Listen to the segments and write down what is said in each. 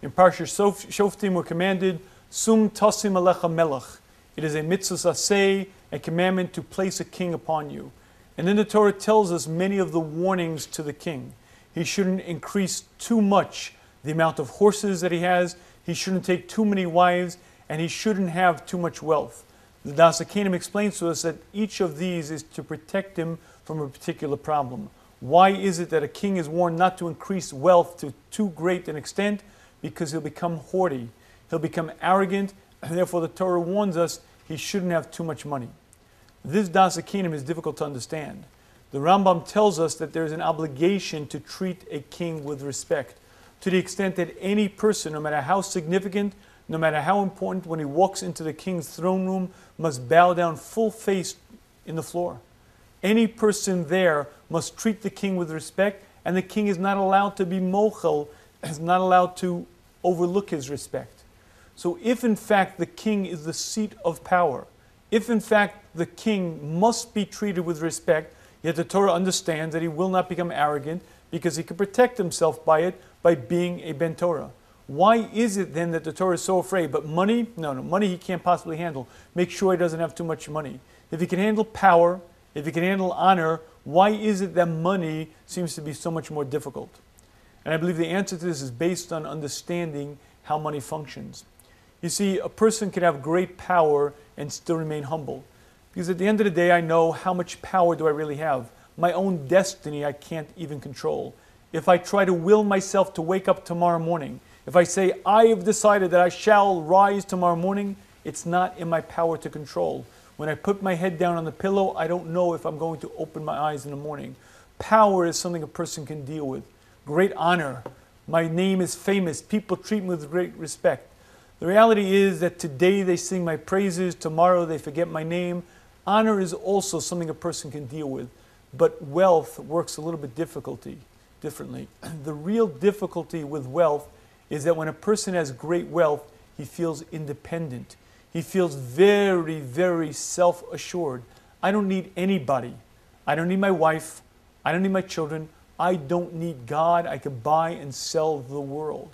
In Parshas Shoftim we're commanded, Sum tasim alecha melech. It is a mitzvah aseh, a commandment to place a king upon you. And then the Torah tells us many of the warnings to the king. He shouldn't increase too much the amount of horses that he has, he shouldn't take too many wives, and he shouldn't have too much wealth. The Das HaKenim explains to us that each of these is to protect him from a particular problem. Why is it that a king is warned not to increase wealth to too great an extent? Because he'll become haughty, he'll become arrogant, and therefore the Torah warns us he shouldn't have too much money. This Das HaKenim is difficult to understand. The Rambam tells us that there is an obligation to treat a king with respect, to the extent that any person, no matter how significant, no matter how important, when he walks into the king's throne room, must bow down full face in the floor. Any person there must treat the king with respect, and the king is not allowed to be mochel, is not allowed to overlook his respect. So if in fact the king is the seat of power, if in fact the king must be treated with respect, yet the Torah understands that he will not become arrogant because he can protect himself by it by being a Ben Torah. Why is it then that the Torah is so afraid? But money? No, money he can't possibly handle. Make sure he doesn't have too much money. If he can handle power, if he can handle honor, why is it that money seems to be so much more difficult? And I believe the answer to this is based on understanding how money functions. You see, a person can have great power and still remain humble. Because at the end of the day, I know how much power do I really have. My own destiny I can't even control. If I try to will myself to wake up tomorrow morning, if I say, I have decided that I shall rise tomorrow morning, it's not in my power to control. When I put my head down on the pillow, I don't know if I'm going to open my eyes in the morning. Power is something a person can deal with. Great honor. My name is famous. People treat me with great respect. The reality is that today they sing my praises, tomorrow they forget my name. Honor is also something a person can deal with. But wealth works a little bit differently. The real difficulty with wealth is that when a person has great wealth, he feels independent. He feels very, very self-assured. I don't need anybody. I don't need my wife. I don't need my children. I don't need God. I can buy and sell the world.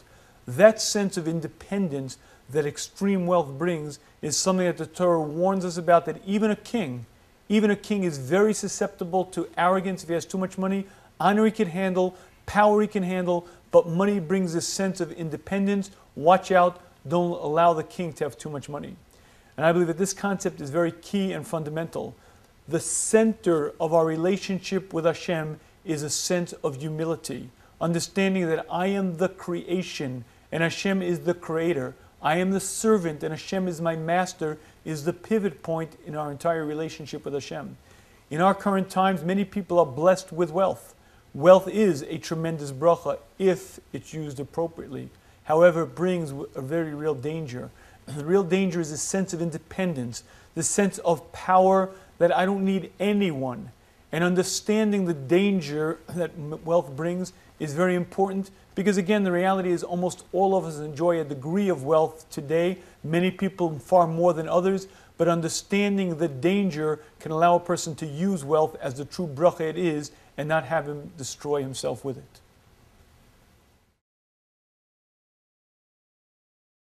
That sense of independence that extreme wealth brings is something that the Torah warns us about, that even a king is very susceptible to arrogance if he has too much money. Honor he can handle, power he can handle, but money brings this sense of independence. Watch out, don't allow the king to have too much money. And I believe that this concept is very key and fundamental. The center of our relationship with Hashem is a sense of humility, understanding that I am the creation and Hashem is the creator. I am the servant and Hashem is my master, is the pivot point in our entire relationship with Hashem. In our current times, many people are blessed with wealth. Wealth is a tremendous bracha if it's used appropriately. However, it brings a very real danger. The real danger is the sense of independence, the sense of power that I don't need anyone. And understanding the danger that wealth brings is very important because, again, the reality is almost all of us enjoy a degree of wealth today, many people far more than others, but understanding the danger can allow a person to use wealth as the true bracha it is and not have him destroy himself with it.